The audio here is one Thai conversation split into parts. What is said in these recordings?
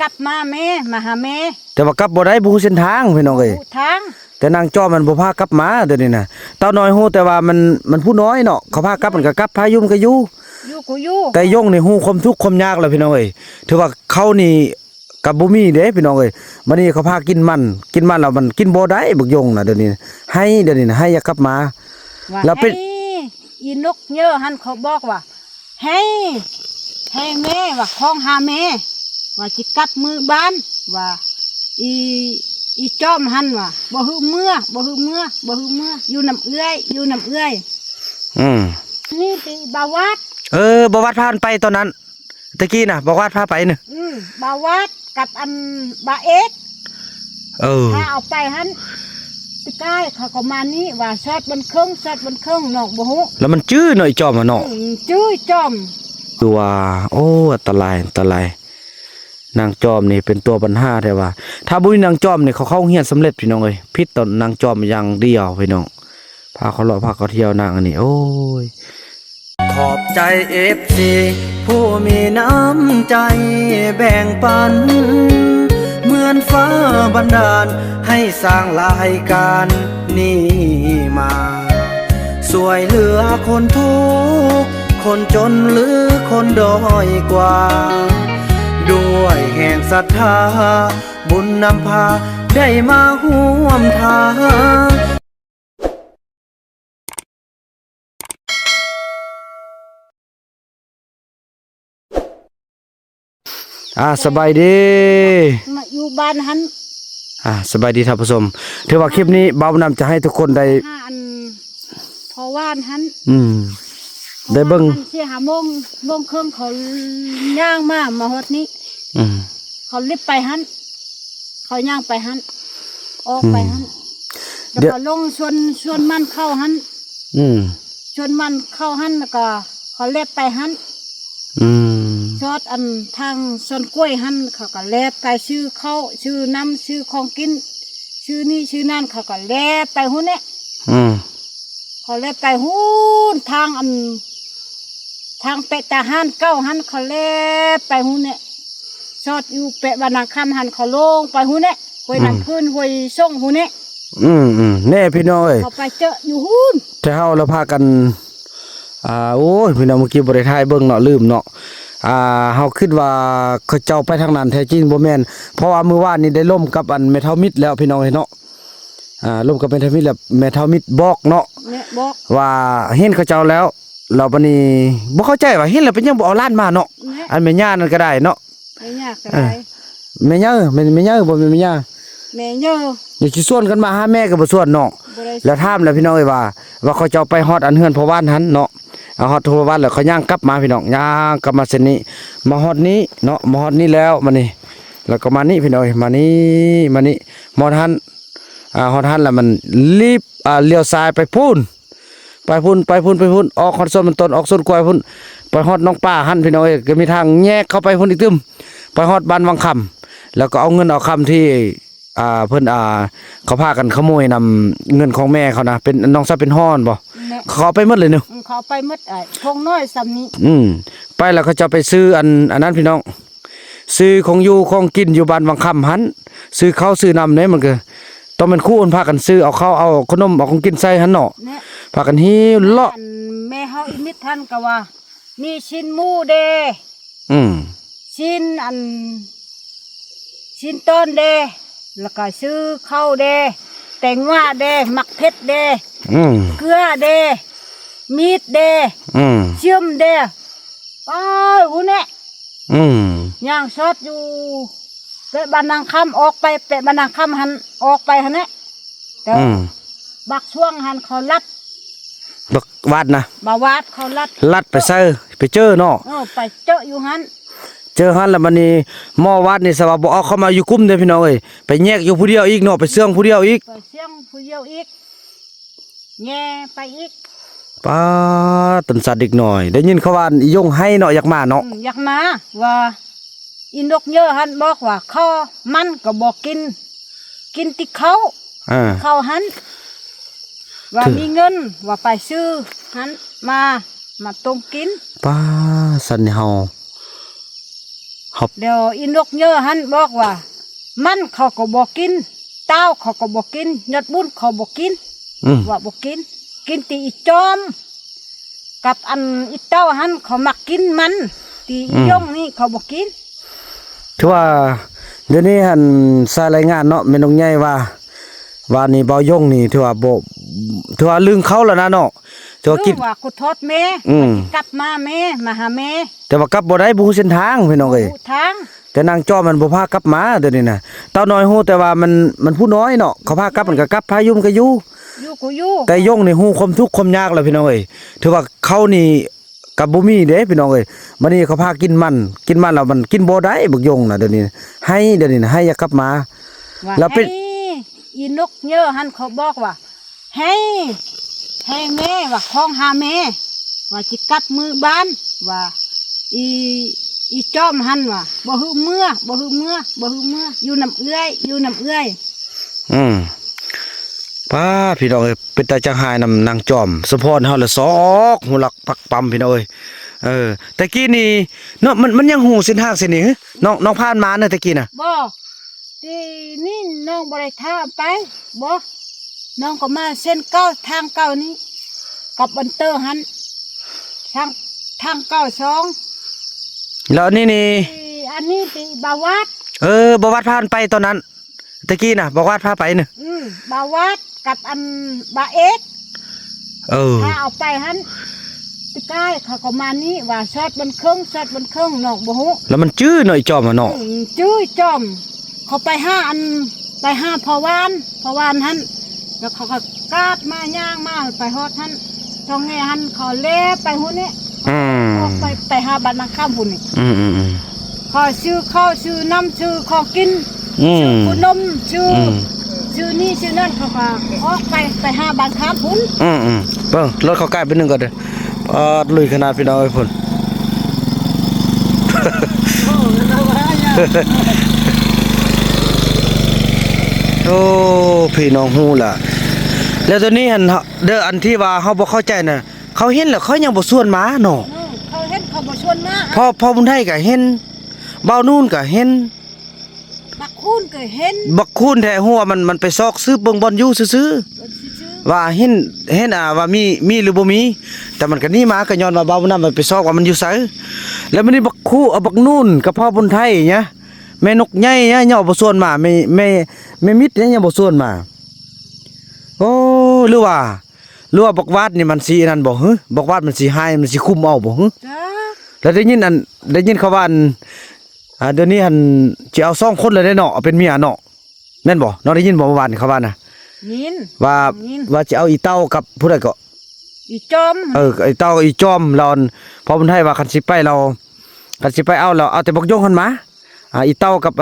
กลับมาแม่มาหาแม่แต่ว่ากลับบ่ได้บ่ฮู้เส้นทางพี่น้องเอ้ยทางแต่นางจอมมันบ่พากลับมาเดี๋ยวนี้น่ะเต้าน้อยฮู้แต่ว่ามันผู้น้อยเนาะเขาพากลับมันก็กลับพายุมก็อยู่แต่ยงนี่ฮู้ความทุกข์ความยากแล้วพี่น้องเอ้ยถือว่าเขานี่กับบ่มีเด้พี่น้องเอ้ยบัดนี้เขาพากินมันแล้วมันกินบ่ได้บักยงน่ะเดี๋ยวนี้ให้เดี๋ยวนี้น่ะให้อย่ากลับมาแล้วเป็นอีนกเยอะหันเขาบอกว่าให้แม่ว่าคล้องหาแม่ว่าจิกลับมือบ้านว่าอีจอมหันว่าบ่ฮือเมื่ออยู่น้ำเอื้อยนี่ตีบาวาดบาวาดพาไปตอนนั้นตะกี้น่ะบาวาดพาไปน่ะบาวาดกับอันบาเอ็กถ้าเอาไปหันตะกายเขาก็มานี่ว่าชอดบนเครื่องนอกบ่ฮู้แล้วมันจื้อหน่อยจอมอ่ะเนาะจื้อจอมตัวโอ้อันตรายนางจอมนี่เป็นตัวปัญหาแท้ว่าถ้าบุญนางจอมนี่เขาเข้าเฮียนสำเร็จพี่น้องเอ้ยพิษต่อนางจอมอย่างเดียวพี่น้องพาเขาเลาะพาเขาเที่ยวนางอันนี้โอ้ยขอบใจ FC ผู้มีน้ำใจแบ่งปันเหมือนฟ้าบันดาลให้สร้างรายการนี้มาสวยเหลือคนทุกข์คนจนหรือคนด้อยกว่าด้วยแห่งศรัทธาบุญนำพาได้มาร่วมทางสบายดีมาอยู่บ้านหันสบายดีท่านผู้ชมถือว่าคลิปนี้เบานำจะให้ทุกคนได้พอว่านหันได้เบิ่งเสียหาโมงครึ่งเขาย่างมาฮอดนี้เขารีบไปหันเขาย่างไปหันออกไปหันแล้วก็ลงชวนมันเข้าหันชวนมันเข้าหันแล้วก็เขาเล็บไปหันชอดอันทางชวนกล้วยหันเขาก็เล็บไปชื่อเข้าชื่อน้ำชื่อของกินชื่อนี่ชื่อนั่นเขาก็เล็บไปหุ่นเนี่ยเขาเล็บไปหุ่นทางเปะตาหันเก้าหันเขาเล็บไปหุ่นเนี่ยชอดอยู่เปะบานาคำหันเขาลงไปหุ่นเนี่ยหวยนั่นพื้นหวยส่งหุ่นเนี่ยแน่พี่น้อยเขาไปเจออยู่หุ่นแต่เฮาเราพากันโอ้ยพี่น้องเมื่อกี้บริทายเบิ่งเนาะลืมเนาะเฮาคิดว่าเขาเจ้าไปทางนั้นแท้จริงบ่แม่นเพราะว่ามื้อวานนี้ได้ล่มกับอันเมทัลมิดแล้วพี่น้องเนาะล่มกับเมทัลมิดแล้วเมทัลมิดบอกเนาะว่าเห็นเขาเจ้าแล้วเราบัดนี้บ่เข้าใจว่าเห็นแล้วเป็นยังบ่เอาล้านมาเนาะอันแม่ย่านั่นก็ได้เนาะแม่ย่าก็ได้แม่ย่าบ่แม่นแม่ย่าแม่ย่าอย่าสิส่วนกันมาหาแม่ก็บ่ส่วนเนาะแล้วถามแล้วพี่น้องเอ้ยว่าเขาเจ้าไปฮอดอันเฮือนพ่อบ้านหันเนาะฮอดทั่วบ้านแล้วเขาย่างกลับมาพี่น้องย่างกลับมาเส้นนี้มาฮอดนี้เนาะมาฮอดนี้แล้วมานี่แล้วก็มานี่พี่น้องมานี่มอดหันฮอดหันแล้วมันรีบเลี้ยวซ้ายไปพุ่นออกฮอดส้นมันต้นออกส้นกล้วยพุ่นไปฮอดน้องป้าหันพี่น้องก็มีทางแยกเข้าไปพุ่นอีกตึมไปฮอดบ้านวังคำแล้วก็เอาเงินเอาคำที่เพิ่นเขาพากันขโมยนำเงินของแม่เขานะเป็นน้องซับเป็นฮ้อนบ่เขาไปหมดเลยเนาะเขาไปหมดพงน้อยซ้ำนี้ไปแล้วเขาจะไปซื้ออันนั้นพี่น้องซื้อของอยู่ของกินอยู่บ้านวังคำหันซื้อข้าวซื้อนำเนี่ยมันก็ต้องเป็นคู่พากันซื้อเอาข้าวเอาขนมเอาของกินใส่หันเนาะพากันหิ้วเลาะแม่เฮาอีมิดท่านก็ว่านี่ชิ้นหมูเดชิ้นต้นเดแล้วก็ซื้อข้าวเดแตงว่าเดมักเพชรเดเกลือเดมีดเดเชื่อมเดหุ่นเนี่ยย่างชอดอยู่เปะบ้านนางคำออกไปเปะบ้านนางคำหันออกไปหันเนี่ยแต่บักช่วงหันเขาลัดบักวาดนะบาวาดเขาลัดไปเจอเนาะไปเจออยู่หันแล้วมันนี่หม้อวัดนี่สว่าบ่เอาเข้ามาอยู่กุ้มเด้พี่น้องเอ้ยไปแยกอยู่ผู้เดียวอีกเนาะไปเสื่องผู้เดียวอีกแง่ไปอีกป้าตันสัตว์อีกหน่อยได้ยินเขาว่าอียงให้เนาะอยากมาเนาะอยากมาว่าอินดกเยอะหันบอกว่าข้อมันก็บอกกินติเขาหันว่ามีเงินว่าไปซื้อหันมาต้มกินป้าสันเฮ ครับ เดี๋ยวอีนกเยอะหันบอกว่า มันเขาก็บอกกินเต้าเขาก็บอกกินยอดบุญเขาบอกกิน ว่าบอกกิน กินตีอีจอม กับอันอีเต้าหันเขามักกินมันตีอีย่องนี่เขาบอกกิน ถือว่าเดี๋ยวนี้หันสายรายงานเนาะแม่นกใหญ่ว่านี่เบายงนี่ถือว่าบ่ถือว่าลืมเขาแล้วนะเนาะถือว่ากิน ว่ากูทอดแม่ กลับมาแม่มาหาแม่ แต่ว่ากลับบ่ได้บ่ฮู้เส้นทางพี่น้องเอ้ย ทาง แต่นางจอมมันบ่พากลับมาเดี๋ยวนี้น่ะเต้าน้อยฮู้แต่ว่ามันผู้น้อยเนาะเขาพากลับมันก็กลับพายุมก็อยู่ อยู่กูอยู่ แต่ยงนี่ฮู้ความทุกข์ความยากแล้วพี่น้องเอ้ยถือว่าเขานี่กับบ่มีเด้พี่น้องเอ้ยมื้อนี้เขาพากินมันแล้วมันกินบ่ได้บักยงน่ะเดี๋ยวนี้ให้เดี๋ยวนี้น่ะให้อย่ากลับมา ว่า แล้วเป็น ให้อีนกเยอะหันเขาบอกว่า ให้แม่ว่าคล้องหาแม่ว่าจิกลับมือบ้านว่าอีจอมหันว่าบ่ฮือเมื่ออยู่น้ำเอื้อย ป้าพี่น้องเอ้ยเป็นตาจังหายนำนางจอมสะพรเฮาละซอกหูหลักปักปั๊มพี่น้องเอ้ยแต่กี้นี่เนาะมันยังหูเส้นทางเส้นนี้หึน้องผ่านมาน่ะแต่กี้น่ะ บ่ที่นี่น้องบ่ได้ท่าไปบ่น้องก็มาเส้นเก้าทางเก้านี้กับบันเตอร์หันทางเก้าสอง แล้วอันนี่ อันนี้ตีบาวัด บ่วัดผ่านไปตอนนั้นตะกี้น่ะบ่วัดพาไปน่ะ บาวัดกับอันบาเอก ถ้าเอาไปหันไปใกล้เขาก็มานี่ว่าชอดบนเครื่องนอกบ่ฮู้ แล้วมันจื้อหน่อยจอมอ่ะเนาะ จื้อจอม เขาไปห้าอันไปห้าพอวานหันแล้วเขาก็กราบมาย่างมาไปฮอดหันทองไงหันเขาเล่ไปหุ่นนี่ออกไปหาบ้านนางข้ามหุ่นนี่ขอซื้อข้าวซื้อน้ำซื้อของกินซื้อขนมซื้อนี่ซื้อนั่นเขาก็ออกไปหาบ้านข้ามหุ่น เบิ่งรถเขาใกล้ไปนึงก่อนเด้อลุยขนาดพี่น้องไอ้พุ่น โอ้พี่น้องฮู้ล่ะแล้วตัวนี้อันเด้ออันที่ว่าเฮาบ่เข้าใจน่ะเขาเห็นแล้วเขายังบ่ชวนมาเนาะ เขาเห็นเขาบ่ชวนมา พอบุญไทยก็เห็นเบานู่นก็เห็น บักคูนก็เห็น บักคูนแท้ฮู้ว่ามันไปซอกซื้อเบิ่งบ่อนอยู่ซื่อๆว่าเห็นว่ามีหรือบ่มีแต่มันก็หนี่มาก็ย้อนว่าเบาน้ำมันไปซอกว่ามันอยู่ไสแล้วมันนี่บักคูเอาบักนู่นกับพ่อบุญไทยเนี่ยแม่นกใหญ่เนี่ยยังบ่ชวนมาแม่มิดเนี่ยยังบ่ชวนมาโอ้หรือว่าบักวาดนี่มันสินั่นบ่ฮึบักวาดมันสิหายมันสิคุมเอาบ่ฮึ จ้า แล้วได้ยินเขาว่าเดี๋ยวนี้หันสิเอา2คนเลยได้เนาะเอาเป็นเมียเนาะแม่นบ่น้องได้ยินบ่เมื่อวานเขาว่าน่ะ นิน ว่าจะเอาอีเต้ากับผู้ใดก็ อีจอม ไอ้เต้าอีจอมเราพอมันให้ว่าคันสิไปเอาเราเอาแต่บักยงหันมาอีเต้ากับ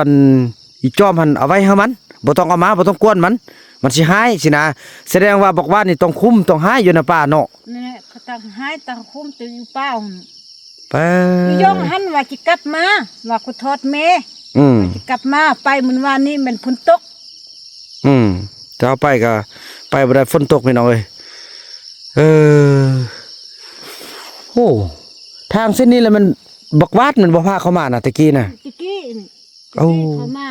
อีจอมหันเอาไว้ให้มันบ่ต้องเอามาบ่ต้องกวนมันสิหายสินะแสดงว่าบอกว่านี่ต้องคุมต้องหายอยู่ในป่าเนาะ นี่เขาตั้งหายตั้งคุมตัวอยู่เป้า ไป อีย่องหันว่าจิกลับมาว่ากูทอดแม่จิกลับมาไปมื้อวานนี้มันฝนตก จะเอาไปก็ไปบ่ได้ฝนตกพี่น้องเอ้ยโอ้ทางเส้นนี้แล้วมันบักวาดมันบ่พาเข้ามาน่ะตะกี้น่ะ ตะกี้ โอ้ เขามา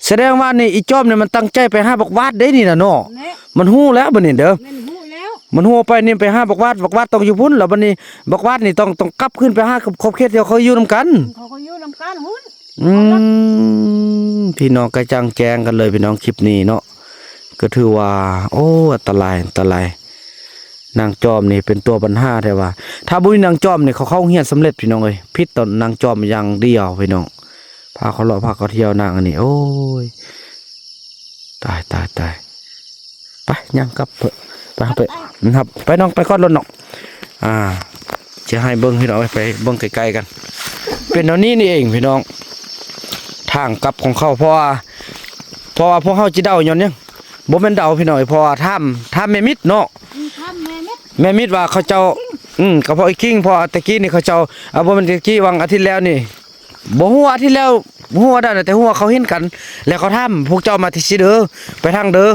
แสดงว่านี่อีจอมเนี่ยมันตั้งใจไปหาบักวาดได้นี่น่ะเนาะ แม่ มันฮู้แล้วบัดนี้เด้อ แม่นฮู้แล้ว มันฮู้ไปนี่ไปหาบักวาดต้องอยู่พุ่นแล้วบัดนี้บักวาดนี่ต้องกลับขึ้นไปหากับครอบเขตที่เขาอยู่นํกัน เขาก็อยู่นำกันหุ้น พี่น้องกระจังแจงกันเลยพี่น้องคลิปนี้เนาะก็ถือว่าโอ้อันตรายนางจอมนี่เป็นตัวปัญหาแท้ว่า ถ้าบุญนางจอมนี่เขาเข้าเฮียนสำเร็จพี่น้องเอ้ยพิษต่อนางจอมอย่างเดียวพี่น้องพาเขาเลาะพาเขาเที่ยวนางอันนี้โอ้ยตายไปยังกลับเถอะไปนะครับไปน้องไปก้อนรถเนาะจะให้เบิ้งพี่น้องไปเบิ้งไกลๆกัน เป็นแนวนี้นี่เองพี่น้องทางกลับของเขาเพราะว่าพวกเขาจะเดาย้อนยังบ่แม่นเดาพี่น้องเพราะว่าถ้ำแม่มิดเนาะ ทำแม่เม็ด แม่มิดว่าเขาเจ้าก็เพราะไอ้กิ้งพอตะกี้นี่เขาเจ้าบ่แม่นตะกี้วังอาทิตย์แล้วนี่บ่ฮู้อาทิตย์แล้วบ่ฮู้ว่าได้แต่ฮู้ว่าเขาเห็นกัน แล้วเขาทำพวกเจ้ามาที่สิเด้อไปทางเด้อ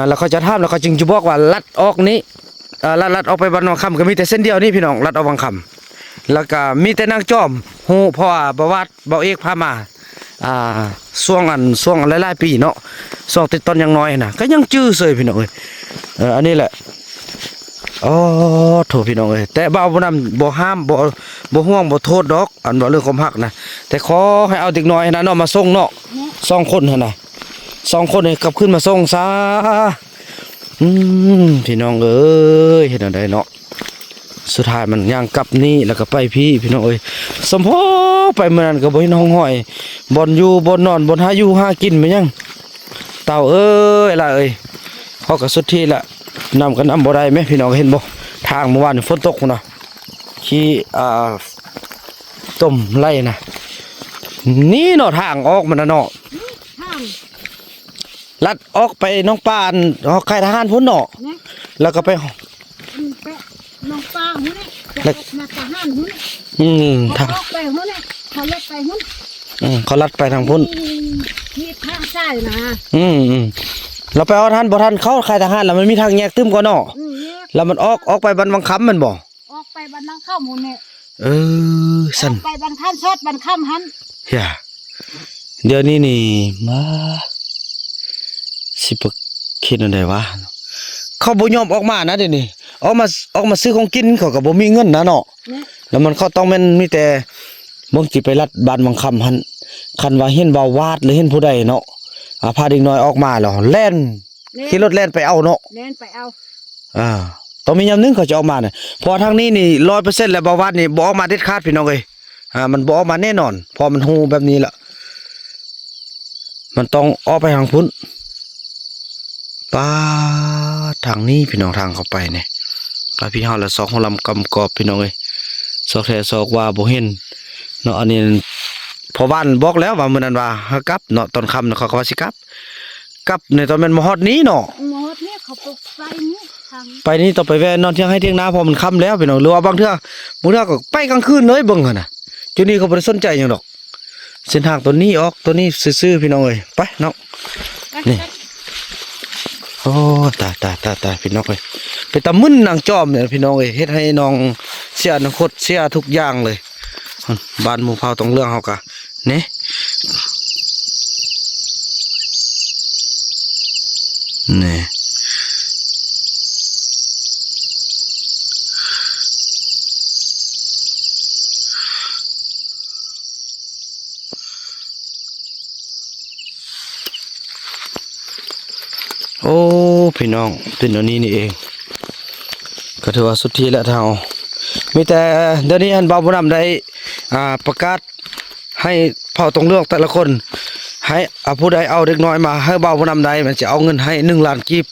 แล้วเขาจะทำแล้วเขาจึงจะบอกว่าลัดออกนี้ลัดออกไปบ้านวังคำก็มีแต่เส้นเดียวนี่พี่น้องลัดออกวังคำ แล้วก็มีแต่นางจอมฮู้เพราะว่าประวัติเบาเอกพามาช่วงหลายๆปีเนาะช่วงติดตอนยังน้อยน่ะก็ยังจื้อเสยพี่น้องเอ้ยอันนี้แหละอ๋อโทษพี่น้องเอ้ยแต่บ่าวบ่นำบ่ห้ามบ่ห่วงบ่โทษดอกอันว่าเรื่องความฮักนะแต่ขอให้เอาเด็กน้อยนะเนาะมาส่งเนาะ2คนหั่นน่ะ2คนให้กลับขึ้นมาส่งซะพี่น้องเอ้ยเฮ็ดจังไดเนาะสุดท้ายมันย่างกลับนี่แล้วก็ไปพี่น้องเอ้ยสมพอไปเมื่อนั้นก็บ่เห็นห้องห้อยบ่อนอยู่บ่อนนอนบ่อนหาอยู่หากินมันยังเต่าเอ้ยล่ะเอ้ยเขาก็สุดที่ละนำกันนำบ่ได้ไหมพี่น้องเห็นบ่ทางเมื่อวานฝนตกพุ่นน่ะขี้ต้มไล่น่ะนี่เนาะทางออกมันน่ะเนาะ ห้าม ลัดออกไปน้องปานออกค่ายทหารพุ่นเนาะ นะ แล้วก็ไป ไปน้องป้าหุ่นนี่จะออกมาทหารหุ่นเขา ทาง ออกไปหุ่นนี่เขาเล็กไปหุ่น เขาลัดไปทางพุ่น ที่ทางซ้ายนะ เราไปเอาทันบ่ทันเข้าค่ายทหารแล้วมันมีทางแยกตึ้มก่อนเนาะ เนี่ย แล้วมันออกไปบันบังคับมันบ่ ออกไปบันนังเข้าหมูเนี่ย สั่น ไปบันท่านชดบันค่ำหัน เฮียเดี๋ยวนี้นี่มาสิบคิดอันใดวะเขาบ่ยอมออกมานะเดี๋ยวนี้ออกมาซื้อของกินเขาก็บ่มีเงินนะเนาะ เนี่ย แล้วมันเขาต้องแม่นมีแต่มึงสิไปรัดบ้านบังคำหันคันว่าเห็นเบาวาดหรือเห็นผู้ใดเนาะพาเด็กน้อยออกมาแล้วแล่นขี่รถแล่นไปเอาเนาะ เล่นไปเอา ต้องมียามนึงเขาจะออกมาเนี่ยพอทางนี้นี่ 100% แล้วเบาวาดนี่บ่ออกมาเด็ดขาดพี่น้องเอ้ยมันบ่ออกมาแน่นอนพอมันฮู้แบบนี้ละมันต้องออกไปทางพุ้นป้าทางนี้พี่น้องทางเข้าไปเนี่ยพาพี่เฮาละ2หัวลำกำกอบพี่น้องเอ้ยซอกแท้ซอกว่าบ่เห็นเนาะอันนี้พอบ้านบอกแล้วว่ามื้อนั้นว่าหากลับเนาะตอนค่ำเนาะเขาก็ว่าสิกลับในตอนแม่นมาฮอดนี้เนาะ หมดเนี่ยเขาปลุกไฟนี่ทาง ไปนี่ต้องไปแวะนอนเที่ยงให้เที่ยงนาพอมันค่ำแล้วพี่น้องหรือว่าบางเทื่อก็ไปกลางคืนเลยเบิ่งหั่นน่ะจุดนี้เขาบ่ได้สนใจหยังดอกเส้นทางตัวนี้ออกตัวนี้ซื่อๆพี่น้องเอ้ยไปเนาะนี่โอ้ตายพี่น้องเอ้ยไปตะมึนนางจอมเนี่ยพี่น้องเอ้ยเฮ็ดให้น้องเสียอนาคตเสียทุกอย่างเลยบ้านหมู่เผาต้องเรื่องเฮากะนี่นี่โอ้พี่น้องเป็นอันนี้นี่เองก็ถือว่าสุดที่แล้วเท่ามีแต่เดี๋ยวนี้อันบ่าวบุญนำได้ประกาศให้เผ่าตรงเลือกแต่ละคนให้ผู้ใดเอาเด็กน้อยมาให้บ่าวบุญนำได้มันจะเอาเงินให้1 ล้านกีบ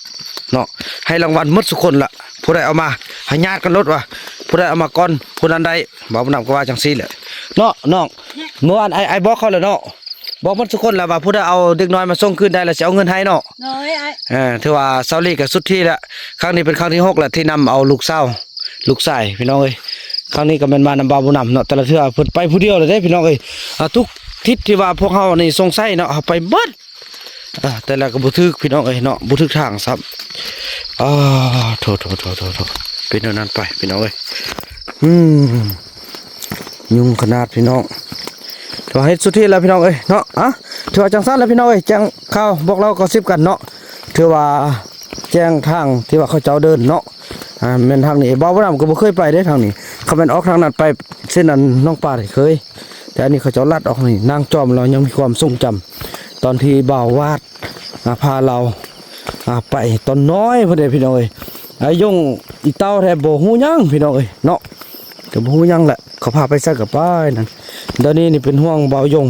เนาะให้รางวัลหมดทุกคนละผู้ใดเอามาให้ญาติกันลดว่าผู้ใดเอามาก่อนผู้นั้นได้บ่าวบุญนำก็ว่าจังซี่แหละเนาะน้องเมื่อวานไอ้บอกเขาแล้วเนาะบอกหมดทุกคนแล้วว่าผู้ใดเอาเด็กน้อยมาส่งคืนได้แล้วจะเอาเงินให้เนาะ น้อยไอ้ ถือว่าเซาลีกับสุดที่ละครั้งนี้เป็นครั้งที่6แล้วที่นำเอาลูกชายพี่น้องเอ้ยครั้งนี้ก็เป็นมานำบาบุนำเนาะแต่ละเทื่อเพิ่นไปผู้เดียวเลยเด้พี่น้องเอ้ยทุกทิศที่ว่าพวกเฮานี่สงสัยเนาะไปเบิดแต่ละก็บ่ถึกพี่น้องเอ้ยเนาะบ่ถึกทางซ้ำโทเป็นเท่านั้นไปพี่น้องเอ้ยยุ่งขนาดพี่น้องถือว่าเฮ็ดสุดที่แล้วพี่น้องเอ้ยเนาะถือว่าจังซั่นแล้วพี่น้องเอ้ยแจ้งข่าวบอกเราก็ซิบกันเนาะถือว่าแจ้งทางที่ว่าเขาเจ้าเดินเนาะแม่นทางนี้บ่าวบ่นำก็บ่เคยไปได้ทางนี้เขาแม่นออกทางนั้นไปเส้นนั้นน้องปลาได้เคยแต่อันนี้เขาเจ้าลัดออกนี่นางจอมเรายังมีความทรงจำตอนที่บ่าววาดพาเราไปตอนน้อยพุ่นเด้พี่น้องเอ้ยไอ้ยงอีเต้าแท้บ่ฮู้หยังพี่น้องเอ้ยเนาะก็บ่ฮู้หยังแหละเขาพาไปซะก็ไปนั่นเดี๋ยวนี้นี่เป็นห่วงบ่าวยง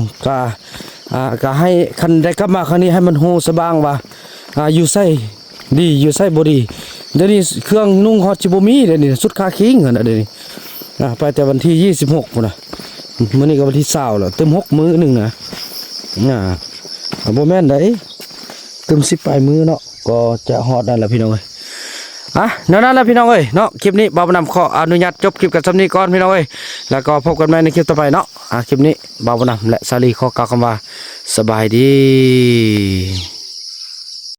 ก็ให้คันได้กลับมาครั้งนี้ให้มันฮู้สบางว่าอยู่ไสดีอยู่ไสบ่ดีเดี๋ยวนี้เครื่องนุ่งฮอดสิบ่มีเดี๋ยวนี้สุดคาคิงเดี๋ยวนี้ไปแต่วันที่26พุ่นน่ะมื้อนี้ก็วันที่20แล้วเติม6มื้อนึงนะบ่แม่นได้เติม10ปลายมื้อเนาะก็จะฮอดนั่นแหละพี่น้องเอ้ยนั่นแหละพี่น้องเอ้ยเนาะคลิปนี้บ่าวบุญนำขออนุญาตจบคลิปกันสำนี้ก่อนพี่น้องเอ้ยแล้วก็พบกันใหม่ในคลิปต่อไปเนาะคลิปนี้บ่าวบุญนำและสาลีขอกล่าวคำว่าสบายดี